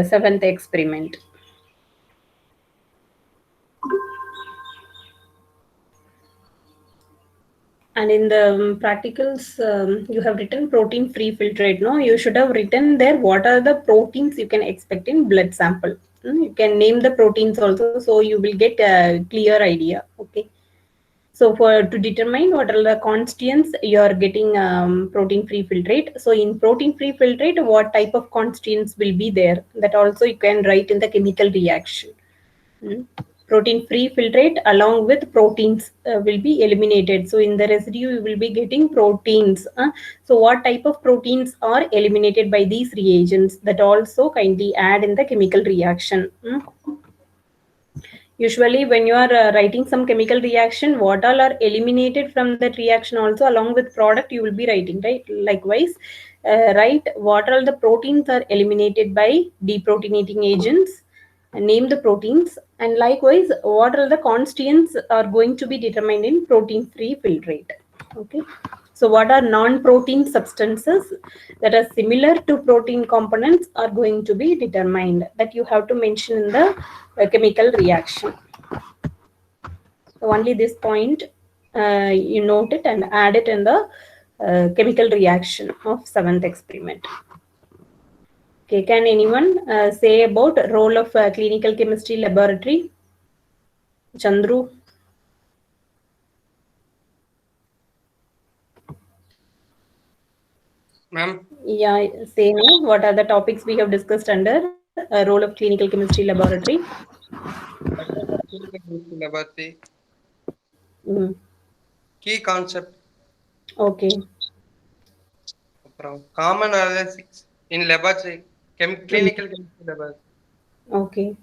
seventh experiment. And in the practicals, you have written protein-free filtrate. No, you should have written there what are the proteins you can expect in blood sample. You can name the proteins also, so you will get a clear idea. Okay. So to determine what are the constituents you are getting protein-free filtrate. So in protein-free filtrate, what type of constituents will be there? That also you can write in the chemical reaction. Protein-free filtrate along with proteins will be eliminated. So in the residue, you will be getting proteins. So what type of proteins are eliminated by these reagents? That also kindly add in the chemical reaction. Usually when you are writing some chemical reaction, what all are eliminated from that reaction also along with product you will be writing, right? Likewise, write what all the proteins are eliminated by deprotonating agents, name the proteins, and likewise what are the constituents are going to be determined in protein free filtrate. Okay. So what are non-protein substances that are similar to protein components are going to be determined, that you have to mention in the chemical reaction. So only this point you note it and add it in the chemical reaction of seventh experiment. Okay, can anyone say about role of clinical chemistry laboratory? Chandru? Ma'am? Yeah, say no. What are the topics we have discussed under role of clinical chemistry laboratory? Clinical chemistry laboratory. Mm. Key concept. Okay. Common analytics in laboratory. Mm. Clinical chemistry laboratory. Okay.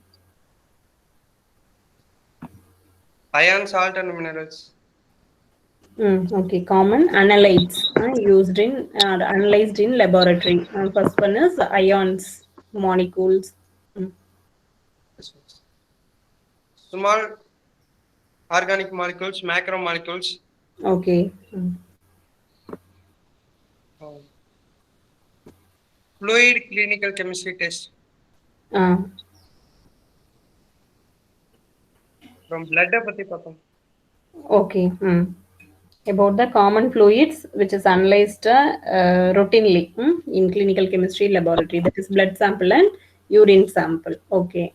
Iron, salt, and minerals. Okay. Common analytes used in analyzed in laboratory. First one is ions, molecules. Mm. Small organic molecules, macromolecules. Okay. uh, Fluid clinical chemistry test. Uh, From blood பத்தி பார்த்தோம். okay. About the common fluids which is analyzed routinely in clinical chemistry laboratory, that is blood sample and urine sample. Okay.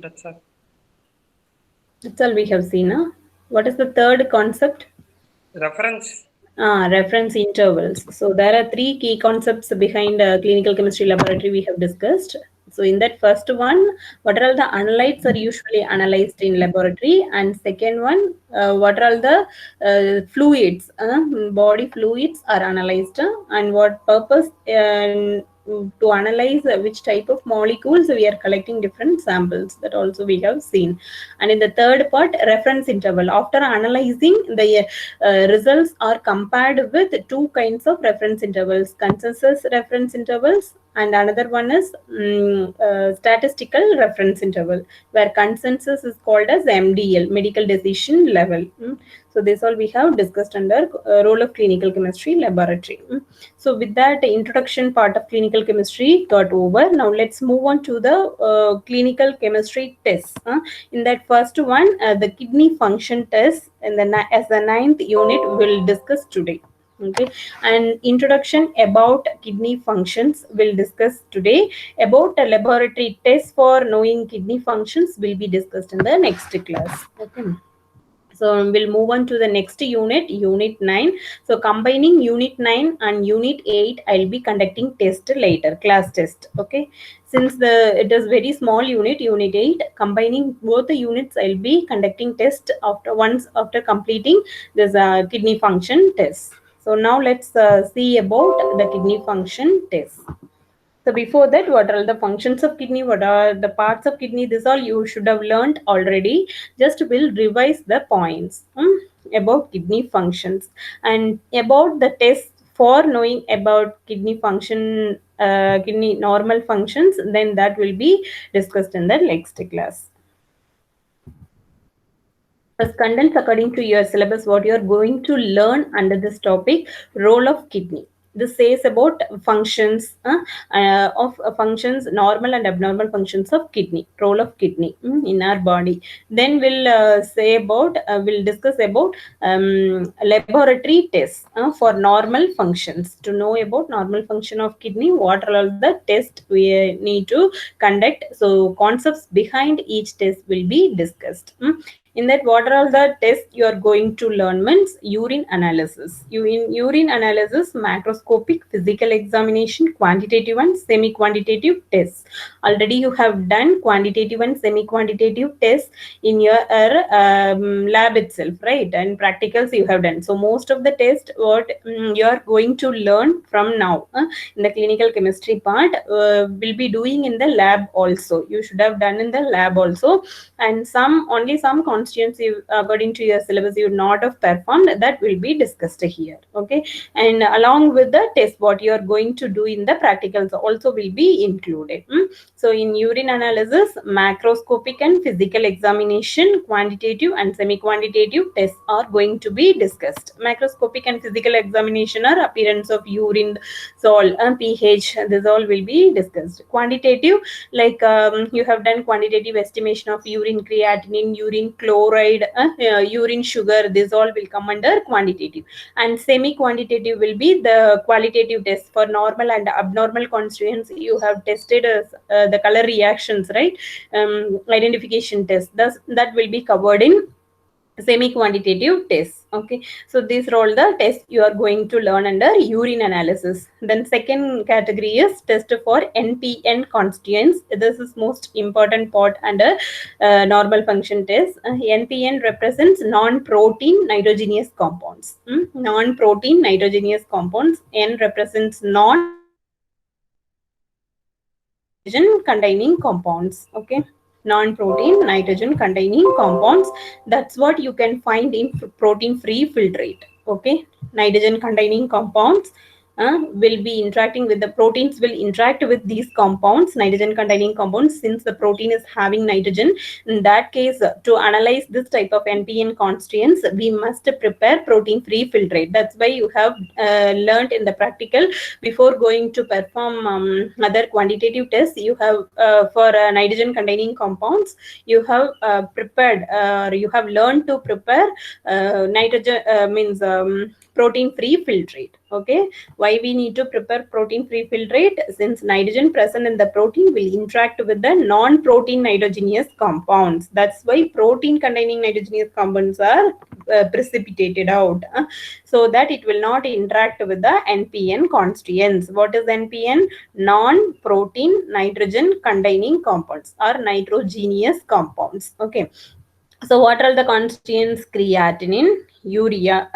That's all. That's all we have seen. What is the third concept? Reference. Reference intervals. So there are three key concepts behind clinical chemistry laboratory we have discussed. So in that first one, what are all the analytes are usually analyzed in laboratory, and second one, what are all the fluids, body fluids are analyzed, and what purpose to analyze which type of molecules we are collecting different samples, that also we have seen. And in the third part, reference interval, after analyzing the results are compared with two kinds of reference intervals: consensus reference intervals, and another one is statistical reference interval, where consensus is called as MDL, medical decision level. So this all we have discussed under role of clinical chemistry laboratory. So with that, introduction part of clinical chemistry got over. Now let's move on to the clinical chemistry tests. In that first one, the kidney function test, and as the ninth unit we'll discuss today. Okay. And introduction about kidney functions we'll discuss today. About a laboratory test for knowing kidney functions will be discussed in the next class. Okay. So we'll move on to the next unit, unit 9. So combining unit 9 and unit 8, I'll be conducting test later, class test. Okay. Since it is very small unit, unit 8, combining both the units, I'll be conducting test after completing this kidney function test. So now let's see about the kidney function test. So before that, what are the functions of kidney? What are the parts of kidney? This all you should have learned already. Just will revise the points about kidney functions, and about the test for knowing about kidney function, kidney normal functions. Then that will be discussed in the next class. First, condense according to your syllabus what you are going to learn under this topic: role of kidney. This says about functions of functions, normal and abnormal functions of kidney, role of kidney in our body. Then we'll discuss about laboratory tests for normal functions. To know about normal function of kidney, what are all the tests we need to conduct? So concepts behind each test will be discussed. In that, what are all the tests you are going to learn? Means urine analysis. In urine analysis, macroscopic, physical examination, quantitative and semi-quantitative tests. Already you have done quantitative and semi-quantitative tests in your lab itself, right? And practicals you have done. So most of the test what you are going to learn from now in the clinical chemistry part will be doing in the lab also. You should have done in the lab also, and only some constituents according to your syllabus you not have performed, that will be discussed here. Okay, and along with the test what you are going to do in the practicals also will be included. So in urine analysis, macroscopic and physical examination, quantitative and semi-quantitative tests are going to be discussed. Macroscopic and physical examination are appearance of urine, salt, pH, this all will be discussed. Quantitative, like you have done quantitative estimation of urine creatinine, urine chloride, urine sugar, this all will come under quantitative. And semi-quantitative will be the qualitative test for normal and abnormal constituents. You have tested the color reactions, right? Identification test, that will be covered in semi-quantitative tests. Okay, so these are all the tests you are going to learn under urine analysis. Then second category is test for NPN constituents. This is most important part under normal function test. NPN represents non-protein nitrogenous compounds. Non-protein nitrogenous compounds. N represents non-nitrogen containing compounds. Okay, non-protein nitrogen containing compounds, that's what you can find in protein free filtrate. Okay, nitrogen containing compounds will be interacting with the proteins, will interact with these compounds, nitrogen containing compounds, since the protein is having nitrogen. In that case, to analyze this type of NPN constituents, we must prepare protein free filtrate. That's why you have learned in the practical, before going to perform other quantitative tests, you have for nitrogen containing compounds, you have prepared, you have learned to prepare nitrogen means protein free filtrate. Okay, why we need to prepare protein free filtrate? Since nitrogen present in the protein will interact with the non-protein nitrogenous compounds. That's why protein containing nitrogenous compounds are precipitated out, so that it will not interact with the NPN constituents. What is NPN? Non-protein nitrogen containing compounds or nitrogenous compounds. Okay, so what are the constituents? Creatinine, urea,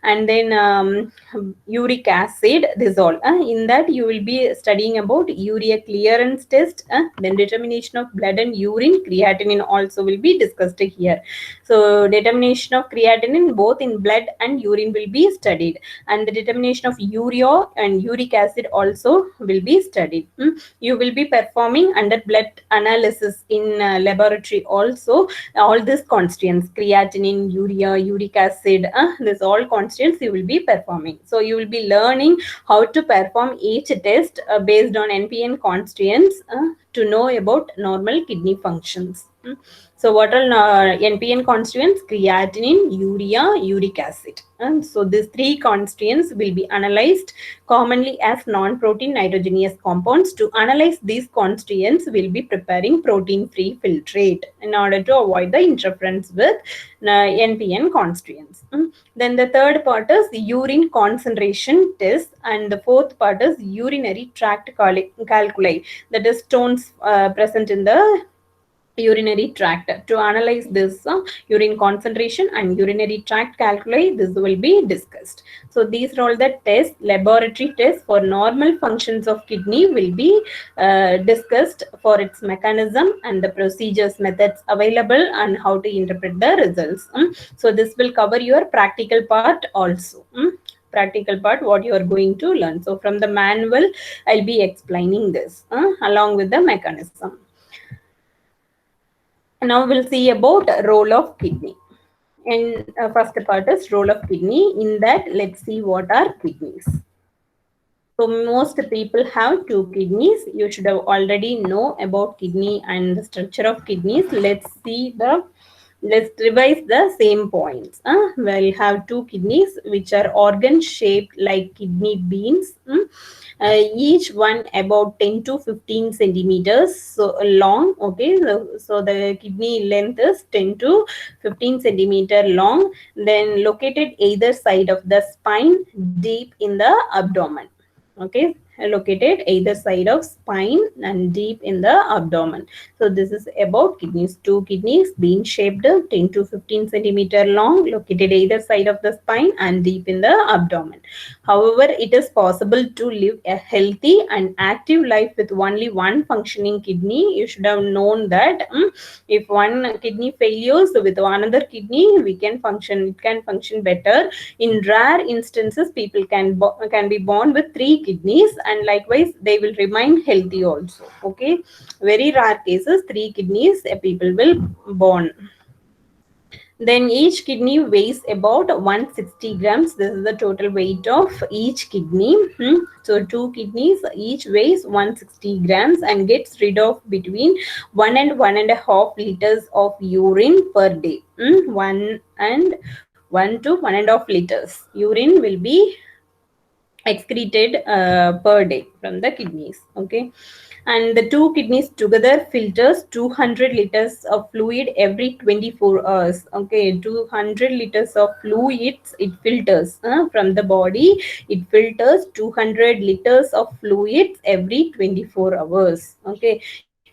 and then uric acid. This all in that you will be studying about urea clearance test, then determination of blood and urine. Creatinine also will be discussed here. So determination of creatinine both in blood and urine will be studied, and the determination of urea and uric acid also will be studied. You will be performing under blood analysis in laboratory also. All these constituents, creatinine, urea, uric acid, this all constituents you will be performing. So you will be learning how to perform each test based on NPN constituents to know about normal kidney functions. So what are NPN constituents? Creatinine, urea, uric acid. And so these three constituents will be analyzed commonly as non-protein nitrogenous compounds. To analyze these constituents, we'll be preparing protein-free filtrate in order to avoid the interference with NPN constituents. Then the third part is urine concentration test, and the fourth part is urinary tract calculi, that is stones present in the urinary tract. To analyze this urine concentration and urinary tract calculi, this will be discussed. So these are all the tests, laboratory tests for normal functions of kidney will be discussed for its mechanism and the procedures, methods available, and how to interpret the results. So this will cover your practical part also. Practical part what you are going to learn. So from the manual I'll be explaining this along with the mechanism. Now we'll see about role of kidney. And first part is role of kidney. In that, let's see what are kidneys. So most people have two kidneys. You should have already know about kidney and the structure of kidneys. Let's revise the same points. We'll have two kidneys which are organ shaped like kidney beans. Each one about 10 to 15 centimeters so long. Okay, so the kidney length is 10 to 15 centimeter long, then located either side of the spine deep in the abdomen. Okay, located either side of spine and deep in the abdomen. So this is about kidneys. Two kidneys being shaped 10 to 15 centimeter long, located either side of the spine and deep in the abdomen. However, it is possible to live a healthy and active life with only one functioning kidney. You should have known that if one kidney failures, with another kidney we can function. It can function better. In rare instances, people can be born with three kidneys, and likewise they will remain healthy also. Okay, very rare cases, three kidneys people will born. Then each kidney weighs about 160 grams. This is the total weight of each kidney. So two kidneys each weighs 160 grams and gets rid of between 1 and 1.5 liters of urine per day. 1 to 1.5 liters urine will be excreted per day from the kidneys. Okay, and the two kidneys together filters 200 liters of fluid every 24 hours. Okay, 200 liters of fluids it filters from the body. It filters 200 liters of fluids every 24 hours. Okay,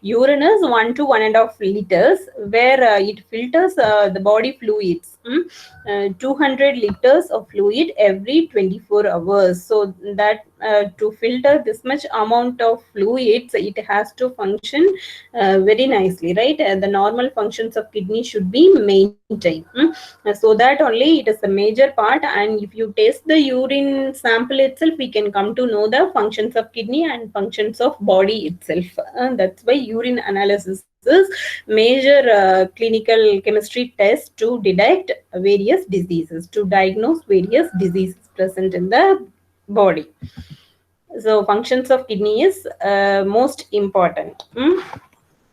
urine is 1 to 1.5 liters, where it filters the body fluids. 200 liters of fluid every 24 hours. So that to filter this much amount of fluids, it has to function very nicely, right? The normal functions of kidney should be maintained. So that only it is a major part. And if you test the urine sample itself, we can come to know the functions of kidney and functions of body itself. That's why urine analysis is major clinical chemistry test to detect various diseases, to diagnose various diseases present in the body. So functions of kidney is most important.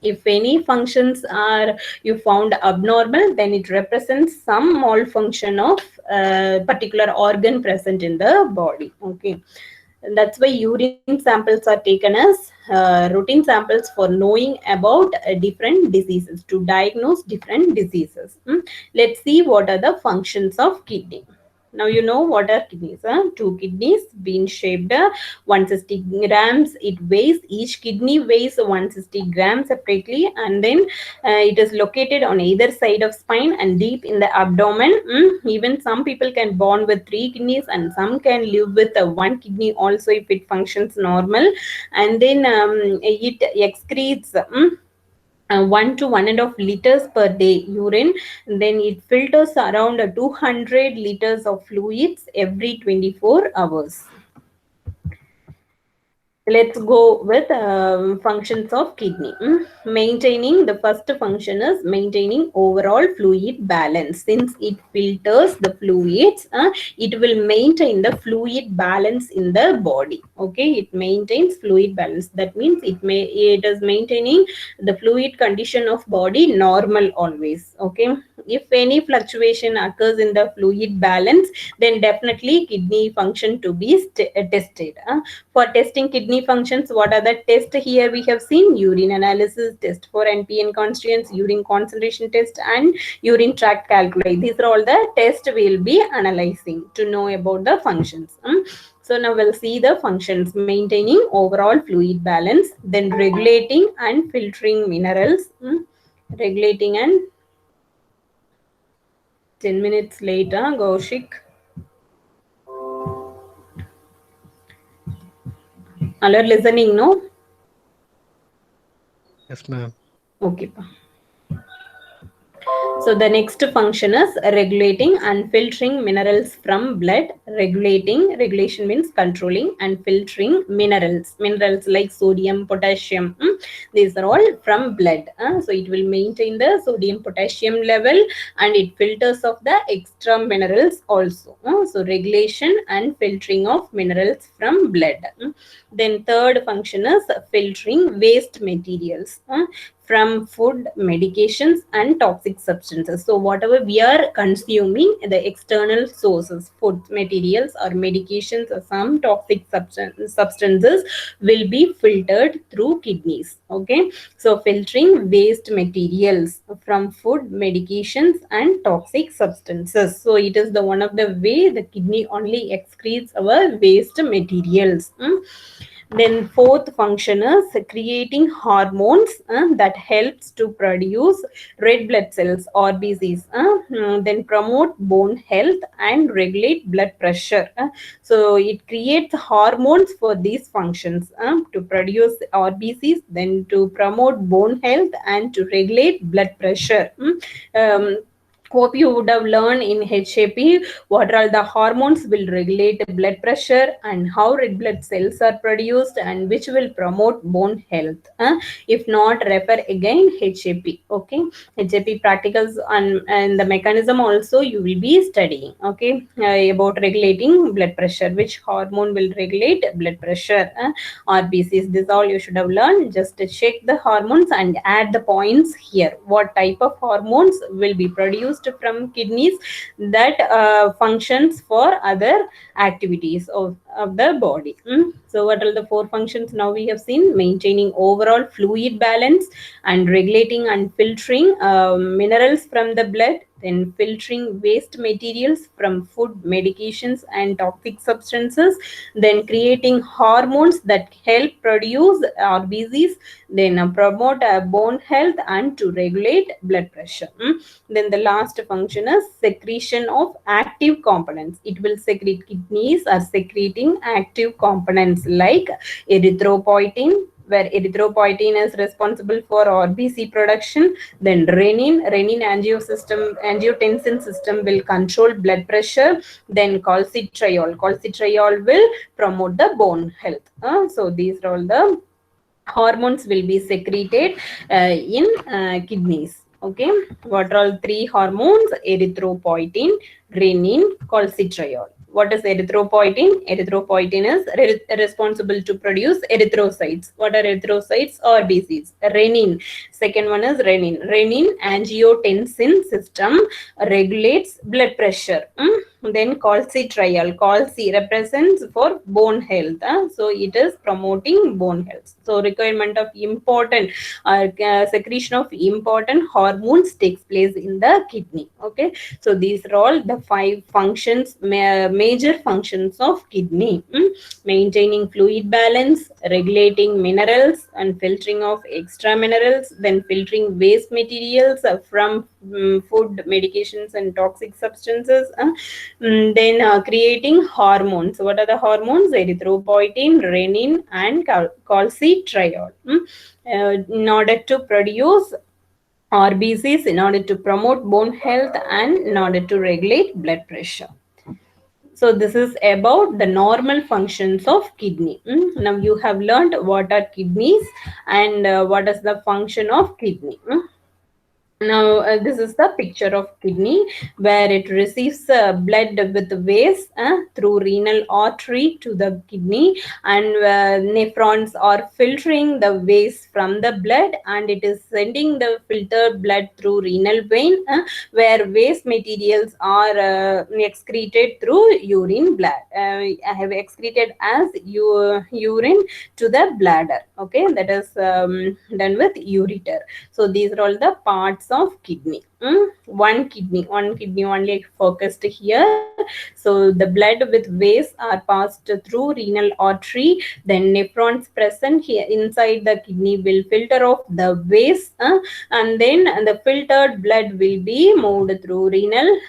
If any functions are you found abnormal, then it represents some malfunction of particular organ present in the body. Okay, and that's why urine samples are taken as routine samples for knowing about different diseases, to diagnose different diseases. Let's see what are the functions of kidney. Now you know what are kidneys. Two kidneys being shaped 160 grams. It weighs, each kidney weighs 160 grams separately, and then it is located on either side of spine and deep in the abdomen. Even some people can born with three kidneys, and some can live with one kidney also if it functions normal. And then it excretes 1 to 1.5 liters per day urine. Then it filters around 200 liters of fluids every 24 hours. Let's go with functions of kidney. Maintaining, the first function is maintaining overall fluid balance. Since it filters the fluids, it will maintain the fluid balance in the body. Okay, it maintains fluid balance. That means it is maintaining the fluid condition of body normal always. Okay, if any fluctuation occurs in the fluid balance, then definitely kidney function to be tested. For testing kidney functions, what are the tests here? We have seen urine analysis, test for NPN constituents, urine concentration test, and urine tract calculi. These are all the tests we will be analyzing to know about the functions. So now we'll see the functions: maintaining overall fluid balance, then regulating and filtering minerals, regulating and 10 minutes later, Kaushik. All are listening, no? Yes, ma'am. Okay. So the next function is regulating and filtering minerals from blood. Regulation means controlling, and filtering minerals like sodium, potassium. These are all from blood. So it will maintain the sodium potassium level, and it filters of the extra minerals also. So regulation and filtering of minerals from blood. Then third function is filtering waste materials from food, medications, and toxic substances. So whatever we are consuming, the external sources, food materials or medications or some toxic substances will be filtered through kidneys. Okay, so filtering waste materials from food, medications, and toxic substances. So it is the one of the way the kidney only excretes our waste materials. Then fourth function is creating hormones that helps to produce red blood cells, RBCs, then promote bone health and regulate blood pressure. So it creates hormones for these functions to produce RBCs, then to promote bone health and to regulate blood pressure. Hope you would have learned in HAP what are the hormones will regulate blood pressure and how red blood cells are produced and which will promote bone health. If not, refer again HAP. Okay, HAP practicals and the mechanism also you will be studying. Okay, about regulating blood pressure, which hormone will regulate blood pressure, RBCs. This all you should have learned. Just check the hormones and add the points here. What type of hormones will be produced from kidneys that functions for other activities of the body. So what are the four functions now we have seen? Maintaining overall fluid balance and regulating and filtering minerals from the blood, then filtering waste materials from food, medications, and toxic substances, then creating hormones that help produce RBCs, then promote bone health and to regulate blood pressure. Then the last function is secretion of active components. It will secrete, kidneys are secreting active components like erythropoietin, where erythropoietin is responsible for RBC production. Then renin angiotensin system will control blood pressure. Then calcitriol will promote the bone health. So these are all the hormones will be secreted in kidneys. Okay, what are all three hormones? Erythropoietin, renin, calcitriol. What is erythropoietin? Erythropoietin is responsible to produce erythrocytes. What are erythrocytes? RBCs. Renin. Second one is renin. Renin angiotensin system regulates blood pressure. Then calcitriol. Calci represents for bone health. So it is promoting bone health. So requirement of important secretion of important hormones takes place in the kidney. Okay. So these are all the five functions, major functions of kidney. Maintaining fluid balance, regulating minerals and filtering of extra minerals, then filtering waste materials from food, medications, and toxic substances. Then creating hormones. What are the hormones? Erythropoietin, renin, and calcitriol. In order to produce RBCs, in order to promote bone health, and in order to regulate blood pressure. So this is about the normal functions of kidney. Now you have learned what are kidneys and what is the function of kidney. Now this is the picture of kidney, where it receives blood with waste through renal artery to the kidney, and nephrons are filtering the waste from the blood, and it is sending the filtered blood through renal vein, where waste materials are excreted through urine. I have excreted as urine to the bladder. Okay, that is done with ureter. So these are all the parts of kidney. One kidney only focused here. So the blood with waste are passed through renal artery, then nephrons present here inside the kidney will filter off the waste, and then the filtered blood will be moved through renal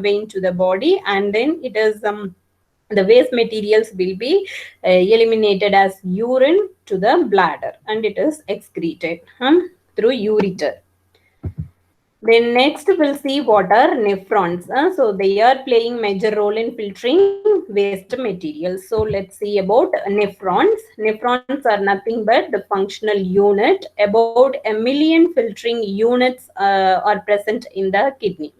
vein to the body, and then it is the waste materials will be eliminated as urine to the bladder, and it is excreted through ureter. Then next we'll see what are nephrons. So they are playing major role in filtering waste materials. So let's see about nephrons. Nephrons are nothing but the functional unit. About a million filtering units are present in the kidney.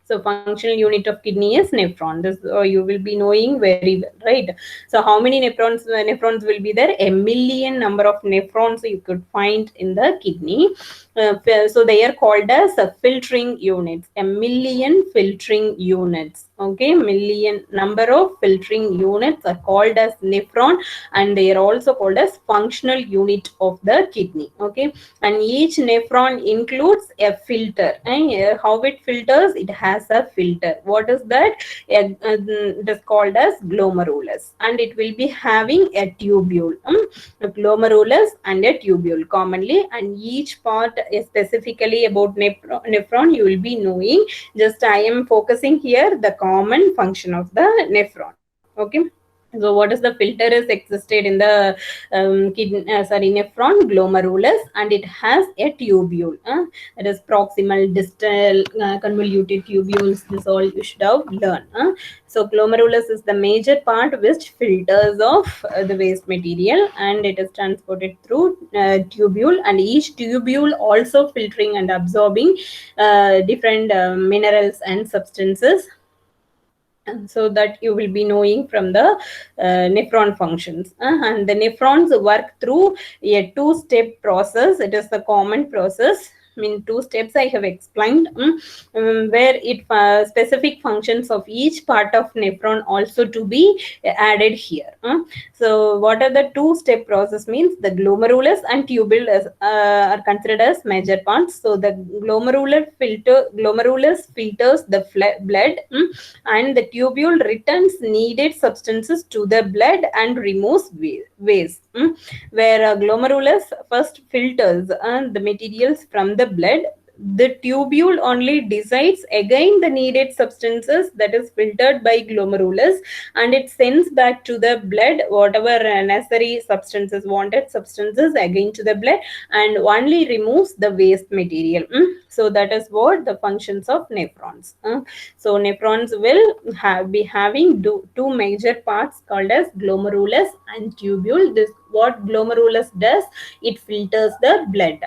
So functional unit of kidney is nephron. This you will be knowing very well, right? So how many nephrons will be there? A million number of nephrons you could find in the kidney. So they are called as filtering units. A million filtering units. Okay, million number of filtering units are called as nephron, and they are also called as functional unit of the kidney. Okay, and each nephron includes a filter. And how it filters? It has a filter. What is that? It is called as glomerulus, and it will be having a tubule. A glomerulus and a tubule commonly, and each part is specifically about nephron you will be knowing. Just I am focusing here the common function of the nephron. Okay. So what is the filter is existed in the nephron? Glomerulus, and it has a tubule. It is proximal, distal, convoluted tubules. This all you should have learned. So glomerulus is the major part which filters off the waste material, and it is transported through tubule, and each tubule also filtering and absorbing different minerals and substances, so that you will be knowing from the nephron functions. And the nephrons work through a two-step process. It is the common process. I mean, two steps I have explained, where it specific functions of each part of nephron also to be added here. So what are the two-step process means? The glomerulus and tubule are considered as major parts. So the glomerulus filters the blood, and the tubule returns needed substances to the blood and removes waste. Where glomerulus first filters the materials from the blood, the tubule only decides again the needed substances that is filtered by glomerulus, and it sends back to the blood whatever necessary substances, wanted substances again to the blood, and only removes the waste material. So that is what the functions of nephrons. So nephrons will be having two major parts called as glomerulus and tubule. This what glomerulus does, it filters the blood.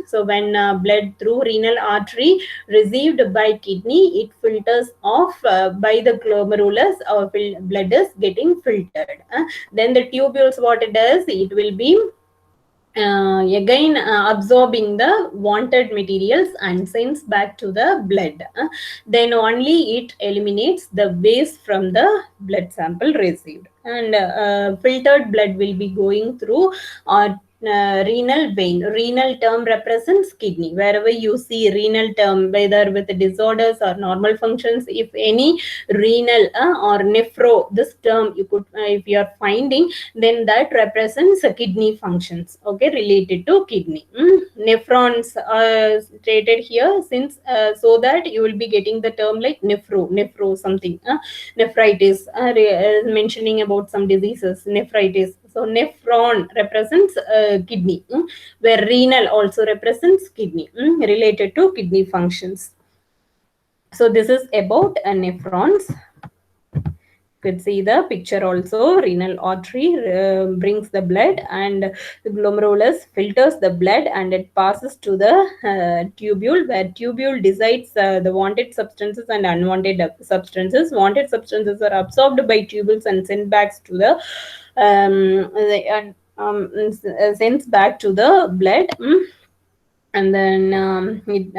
So when blood through renal artery received by kidney, it filters off by the glomerulus, or blood is getting filtered. Then the tubules, what it does, it will be again absorbing the wanted materials and sends back to the blood. Then only it eliminates the waste from the blood sample received, and filtered blood will be going through renal vein. Renal term represents kidney. Wherever you see renal term, whether with disorders or normal functions, if any renal or nephro, this term you could if you are finding, then that represents kidney functions, okay, related to kidney. Nephrons are stated here since so that you will be getting the term like nephro something, nephritis, mentioning about some diseases, nephritis. So nephron represents kidney, where renal also represents kidney, related to kidney functions. So this is about nephrons. You could see the picture also. Renal artery brings the blood, and the glomerulus filters the blood, and it passes to the tubule, where tubule decides the wanted substances and unwanted substances. Wanted substances are absorbed by tubules and sent back to the sends back to the blood. And then it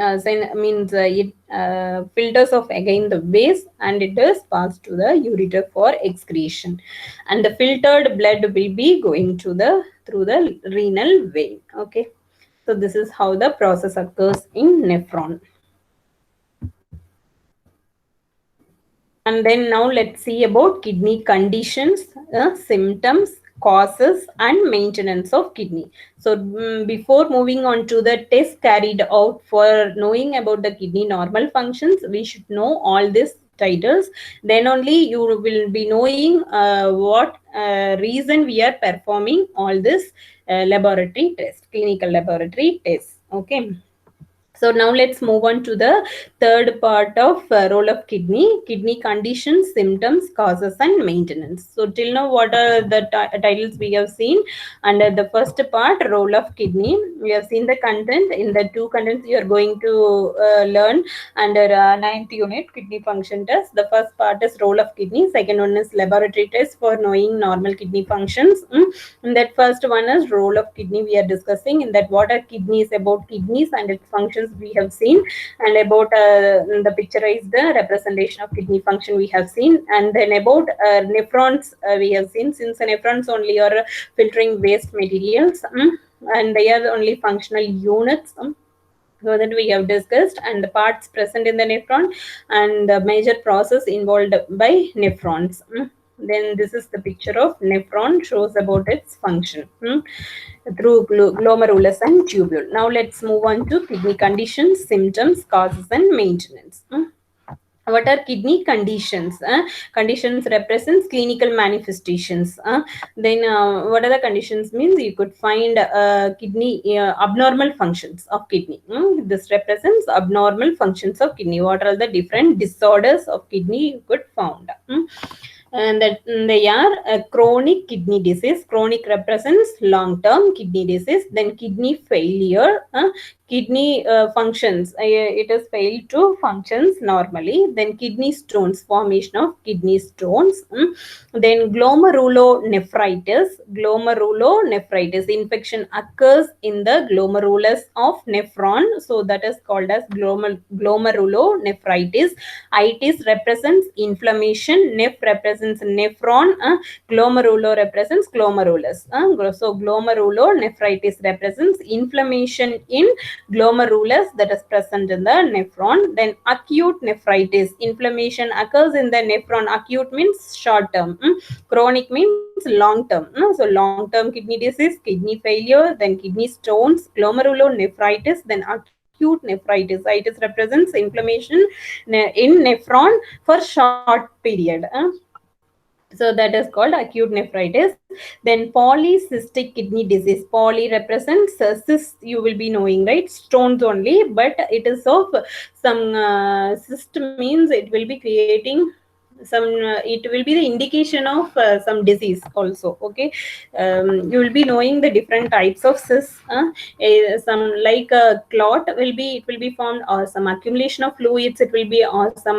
filters off again the waste, and it is passed to the ureter for excretion, and the filtered blood will be going to the through the renal vein. Okay, so this is how the process occurs in nephron. And then now let's see about kidney conditions, symptoms, causes, and maintenance of kidney. So before moving on to the test carried out for knowing about the kidney normal functions, we should know all these titles. Then only you will be knowing what reason we are performing all this laboratory test, clinical laboratory tests. Okay. So now let's move on to the third part of role of kidney conditions, symptoms, causes, and maintenance. So till now, what are the titles we have seen? Under the first part, role of kidney, we have seen the content. In the two contents you are going to learn under ninth unit, kidney function test. The first part is role of kidney. Second one is laboratory test for knowing normal kidney functions. In that first one is role of kidney we are discussing. In that what are kidneys, about kidneys and its functions we have seen, and about the picturized representation of kidney function we have seen, and then about nephrons we have seen, since the nephrons only are filtering waste materials, and they are only functional units. So that we have discussed, and the parts present in the nephron and the major process involved by nephrons. Then this is the picture of nephron, shows about its function through glomerulus and tubule. Now let's move on to kidney conditions, symptoms, causes, and maintenance. What are kidney conditions? Conditions represents clinical manifestations. Then what are the conditions means? You could find kidney abnormal functions of kidney. This represents abnormal functions of kidney. What are the different disorders of kidney you could found? And that they are chronic kidney disease. Chronic represents long term kidney disease. Then kidney failure, kidney functions, it is failed to functions normally. Then kidney stones, formation of kidney stones. Then glomerulonephritis, infection occurs in the glomerulus of nephron, so that is called as glomerulonephritis. Itis represents inflammation, neph represents nephron, glomerulo represents glomerulus. So glomerulonephritis represents inflammation in glomerulus that is present in the nephron. Then acute nephritis, inflammation occurs in the nephron. Acute means short term, chronic means long term. So long term kidney disease, kidney failure, then kidney stones, glomerulonephritis, then acute nephritis. Itis represents inflammation in nephron for short period. So that is called acute nephritis. Then polycystic kidney disease. Poly represents cysts, you will be knowing, right? Stones only, but it is of some cyst means it will be creating some it will be the indication of some disease also. Okay, you will be knowing the different types of cysts. Some like a clot will be, it will be formed, or some accumulation of fluids it will be, or some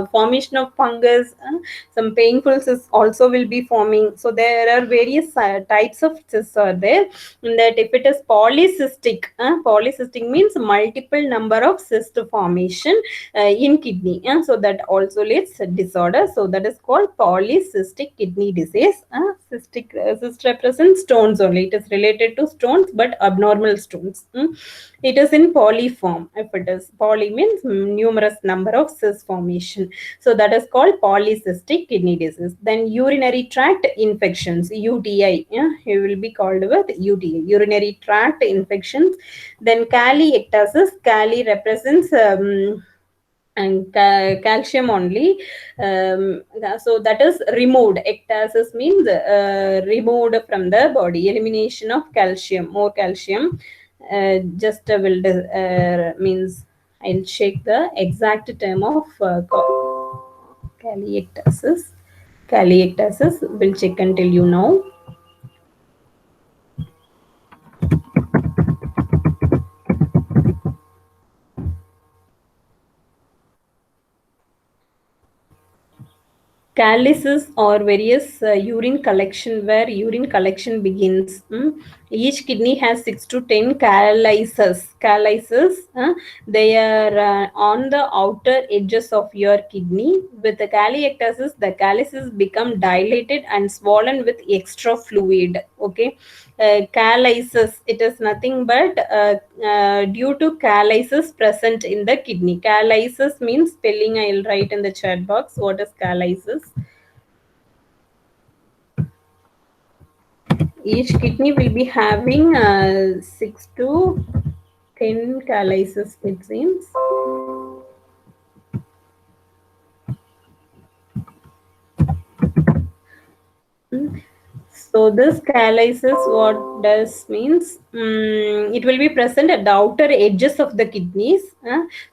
formation of fungus, some painful cysts also will be forming. So there are various types of cysts are there. That if it is polycystic, polycystic means multiple number of cyst formation in kidney, so that also leads to disorder. So that is called polycystic kidney disease. Cyst represents stones only, it is related to stones but abnormal stones. It is in poly form. If it is poly means numerous number of cyst formation, so that is called polycystic kidney disease. Then urinary tract infections, UTI, you will be called with UTI, urinary tract infections. Then caliectasis, cali represents and calcium only, so that is removed. Ectasis means removed from the body, elimination of calcium, more calcium. Just will means I'll check the exact term of caliectasis. Caliectasis will check until you know. Calyces or various urine collection, where urine collection begins. Each kidney has 6 to 10 calyces. They are on the outer edges of your kidney. With the caliectasis, the calyces become dilated and swollen with extra fluid. Okay, calyces, it is nothing but due to calyces present in the kidney. Calyces means spelling I will write in the chat box. What is calyces? Each kidney will be having 6 to 10 calyces, it seems. So this callysis, what does means it will be present at the outer edges of the kidneys.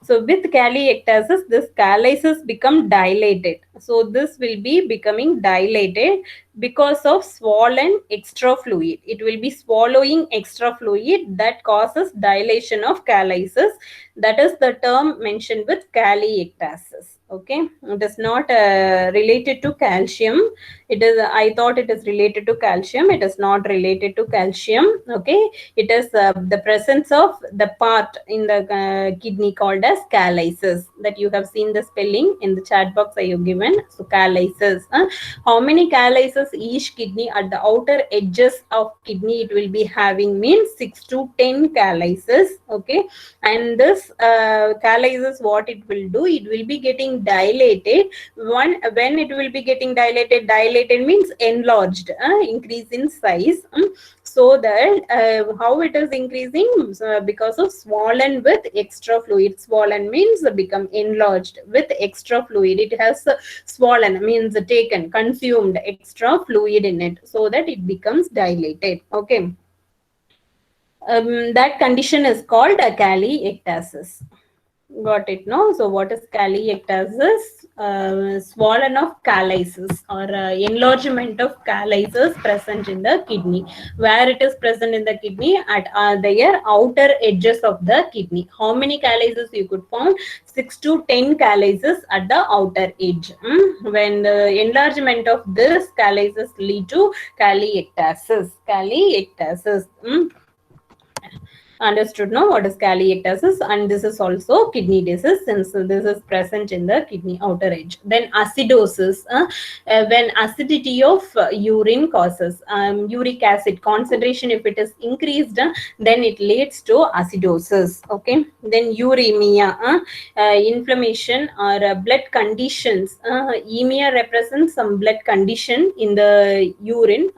So with calliectasis, this callysis become dilated. So this will be becoming dilated because of swollen extra fluid. It will be swallowing extra fluid that causes dilation of callysis. That is the term mentioned with calliectasis. Okay, it is not related to calcium. It is, I thought it is related to calcium. It is not related to calcium. Okay, it is the presence of the part in the kidney called as callysis, that you have seen the spelling in the chat box I have given. So callysis, how many callysis each kidney at the outer edges of kidney it will be having means 6 to 10 callysis. Okay, and this callysis, what it will do, it will be getting dilated. When it will be getting dilated means enlarged, increase in size. So that how it is increasing, because of swollen with extra fluid. Swollen means become enlarged with extra fluid. It has swollen means taken, consumed extra fluid in it, so that it becomes dilated. Okay, that condition is called a calliectasis. Got it, no? So what is calliectasis? Swollen of callysis, or enlargement of callysis present in the kidney. Where it is present in the kidney? At their outer edges of the kidney. How many callysis you could find? 6 to 10 callysis at the outer edge. When the enlargement of this callysis lead to calliectasis. Calliectasis. Understood now what is calliectasis, and this is also kidney disease since this is present in the kidney outer edge. Then acidosis, when acidity of urine causes uric acid concentration, if it is increased, then it leads to acidosis. Okay, then uremia, inflammation or blood conditions. Emia represents some blood condition in the urine.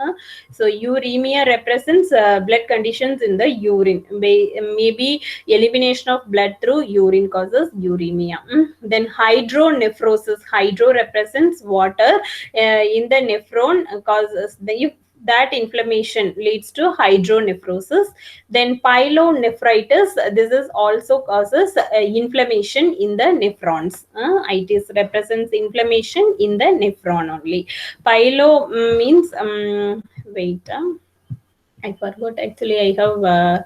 So uremia represents blood conditions in the urine. Maybe elimination of blood through urine causes uremia. Then hydronephrosis. Hydro represents water in the nephron, causes if that inflammation leads to hydronephrosis. Then pyelonephritis, this is also causes inflammation in the nephrons. It represents inflammation in the nephron only. Pyelo means wait, I forgot, actually I have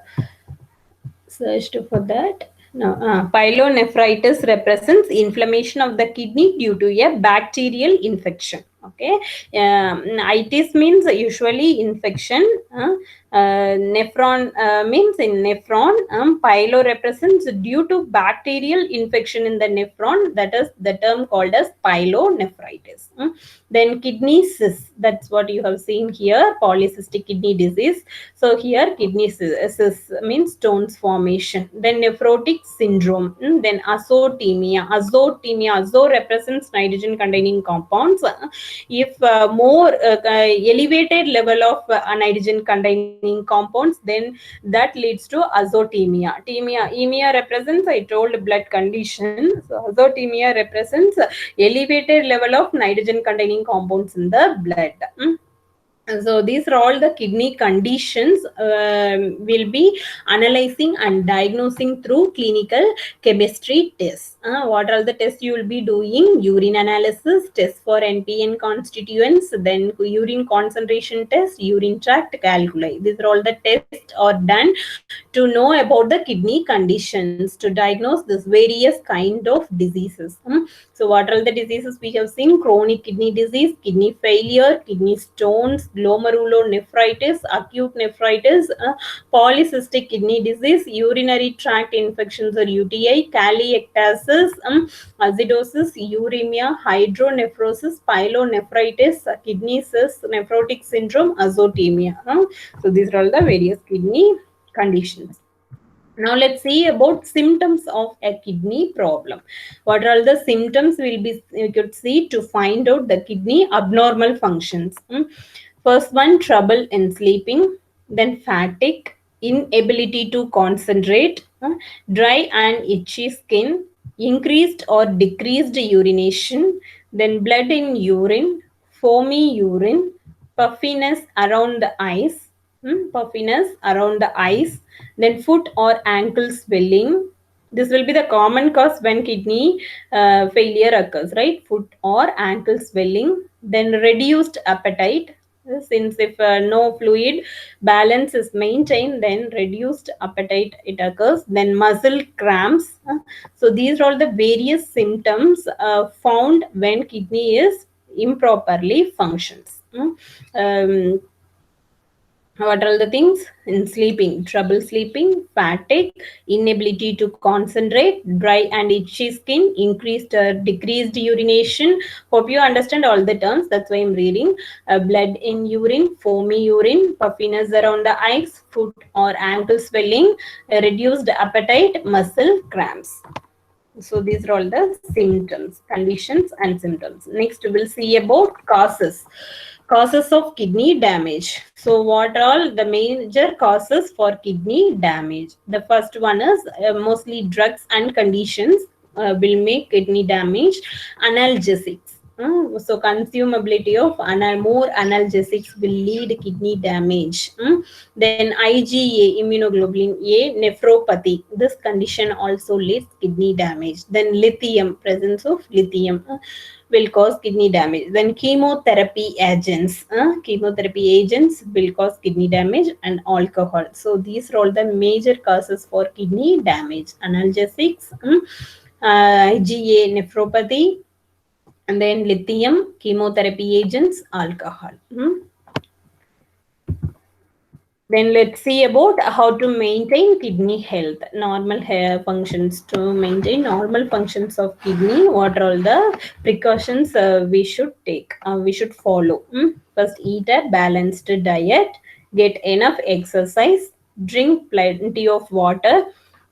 searched for that. No, pyelonephritis represents inflammation of the kidney due to a bacterial infection. Okay, itis means usually infection. Nephron means in nephron. Pyelo represents due to bacterial infection in the nephron. That is the term called as pyelonephritis. Then kidney cyst. That's what you have seen here. Polycystic kidney disease. So here kidney cyst means stones formation. Then nephrotic syndrome. Then azotemia. Azo represents nitrogen containing compounds. If more elevated level of nitrogen containing compounds, then that leads to azotemia. Emia represents, I told, blood condition. So azotemia represents elevated level of nitrogen containing compounds in the blood. So these are all the kidney conditions we'll be analyzing and diagnosing through clinical chemistry tests. What are the tests you will be doing? Urine analysis, test for NPN constituents, then urine concentration test, urine tract calculi. These are all the tests are done to know about the kidney conditions, to diagnose this various kind of diseases. So what are the diseases we have seen? Chronic kidney disease, kidney failure, kidney stones, glomerulonephritis, acute nephritis, polycystic kidney disease, urinary tract infections or UTI, calliectasis, acidosis, uremia, hydronephrosis, pyelonephritis, kidney cyst, nephrotic syndrome, azotemia. So these are all the various kidney conditions. Now let's see about symptoms of a kidney problem. What are all the symptoms we could see to find out the kidney abnormal functions? First one, trouble in sleeping, then fatigue, inability to concentrate, dry and itchy skin, increased or decreased urination, then blood in urine, foamy urine, puffiness around the eyes, puffiness around the eyes, then foot or ankle swelling. This will be the common cause when kidney failure occurs, right? Foot or ankle swelling, then reduced appetite. Since if no fluid balance is maintained, then reduced appetite it occurs. Then muscle cramps. So these are all the various symptoms found when kidney is improperly functions. What are the things? In sleeping, trouble sleeping, fatigue, inability to concentrate, dry and itchy skin, increased or decreased urination. Hope you understand all the terms. That's why I'm reading. Blood in urine, foamy urine, puffiness around the eyes, foot or ankle swelling, reduced appetite, muscle cramps. So these are all the symptoms, conditions and symptoms. Next we'll see about causes. Causes of kidney damage. So what are all the major causes for kidney damage? The first one is mostly drugs and conditions will make kidney damage. Analgesics. So consumability of more analgesics will lead kidney damage. Then IgA, immunoglobulin A, nephropathy. This condition also leads kidney damage. Then lithium, presence of lithium will cause kidney damage. Then chemotherapy agents will cause kidney damage, and alcohol. So these are all the major causes for kidney damage. Analgesics, IgA, nephropathy, and then lithium, chemotherapy agents, alcohol. Then let's see about how to maintain kidney health, normal hair functions. To maintain normal functions of kidney, what are all the precautions we should take, we should follow? First, eat a balanced diet, get enough exercise, drink plenty of water,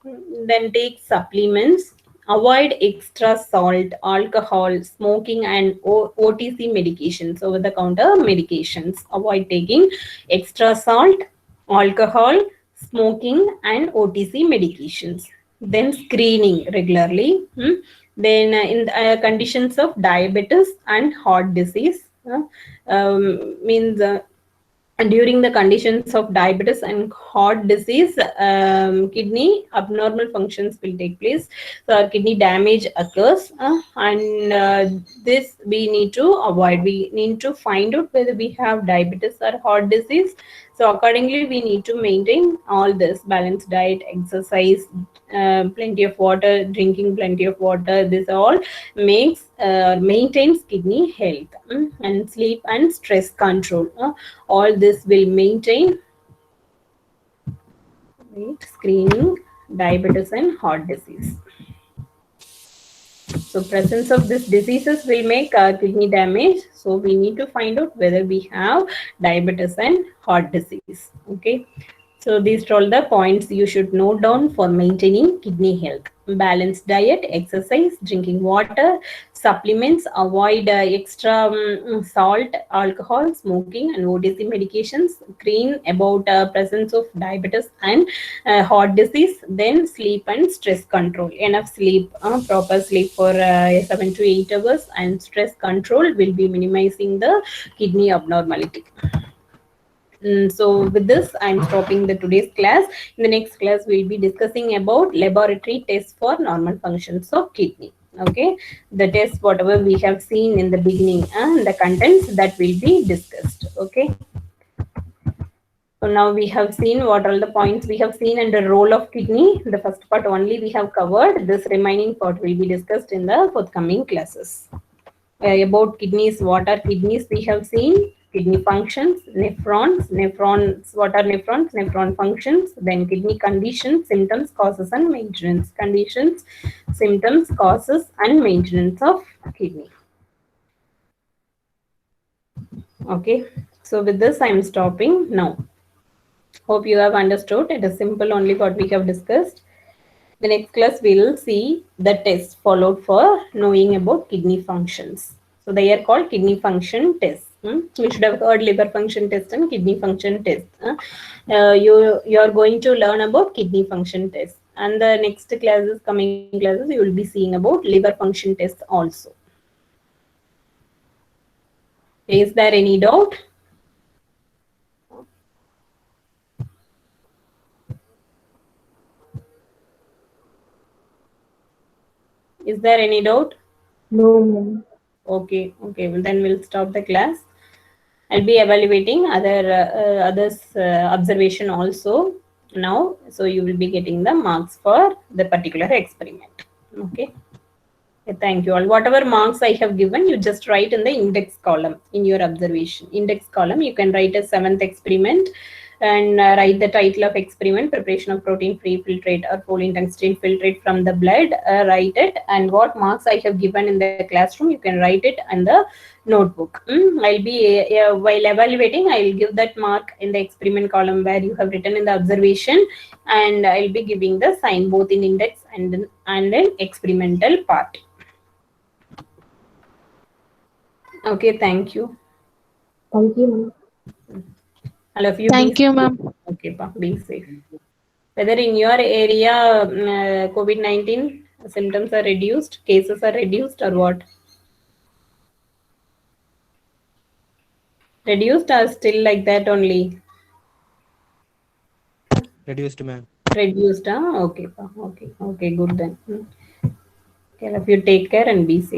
then take supplements, avoid extra salt, alcohol, smoking, and OTC medications, over the counter medications. Avoid taking extra salt, alcohol, smoking, and OTC medications. Then screening regularly. Then in conditions of diabetes and heart disease, means during the conditions of diabetes and heart disease, kidney abnormal functions will take place. So kidney damage occurs, and this we need to avoid. We need to find out whether we have diabetes or heart disease. So accordingly, we need to maintain all this: balanced diet, exercise, plenty of water, drinking plenty of water. This all makes maintains kidney health, and sleep and stress control. All this will maintain screening, diabetes and heart disease. So presence of these diseases will make kidney damage. So we need to find out whether we have diabetes and heart disease. Okay. So these are all the points you should note down for maintaining kidney health. Balanced diet, exercise, drinking water, supplements, avoid extra salt, alcohol, smoking, and OTC medications. Screen about presence of diabetes and heart disease. Then sleep and stress control. Enough sleep, proper sleep for 7 to 8 hours, and stress control will be minimizing the kidney abnormality. So with this, I'm stopping the today's class. In the next class, we'll be discussing about laboratory tests for normal functions of kidney. Okay, the tests, whatever we have seen in the beginning, and the contents that will be discussed. Okay. So now we have seen what are the points we have seen and the role of kidney. The first part only we have covered. This remaining part will be discussed in the forthcoming classes. About kidneys, what are kidneys we have seen. Kidney functions, nephrons, what are nephrons, nephron functions, then kidney conditions, symptoms, causes and maintenance. Conditions, symptoms, causes and maintenance of kidney. Okay, so with this I am stopping now. Hope you have understood. It is simple only what we have discussed. The next class we will see the tests followed for knowing about kidney functions. So they are called kidney function tests. We should have heard liver function test and kidney function test. You are going to learn about kidney function test, and the next classes, coming classes, you will be seeing about liver function test also. Is there any doubt? Is there any doubt? No, ma'am. Okay, well, then we'll stop the class. I'll be evaluating others observation also now. So you will be getting the marks for the particular experiment. Okay. Thank you all. Whatever marks I have given, you just write in the index column in your observation. Index column, you can write a 7th experiment and write the title of experiment, preparation of protein-free filtrate or choline tungsten filtrate from the blood, write it, and what marks I have given in the classroom, you can write it on the notebook. I'll be, while evaluating, I'll give that mark in the experiment column where you have written in the observation, and I'll be giving the sign both in index and in experimental part. Okay, thank you. Thank you, ma'am. All of you Thank be you, safe. ma'am. Okay, be safe. Whether in your area COVID-19 symptoms are reduced, cases are reduced, or what? Reduced or still like that only? Reduced, ma'am. Reduced, huh? Okay, okay, good then. Okay, all of you take care and be safe.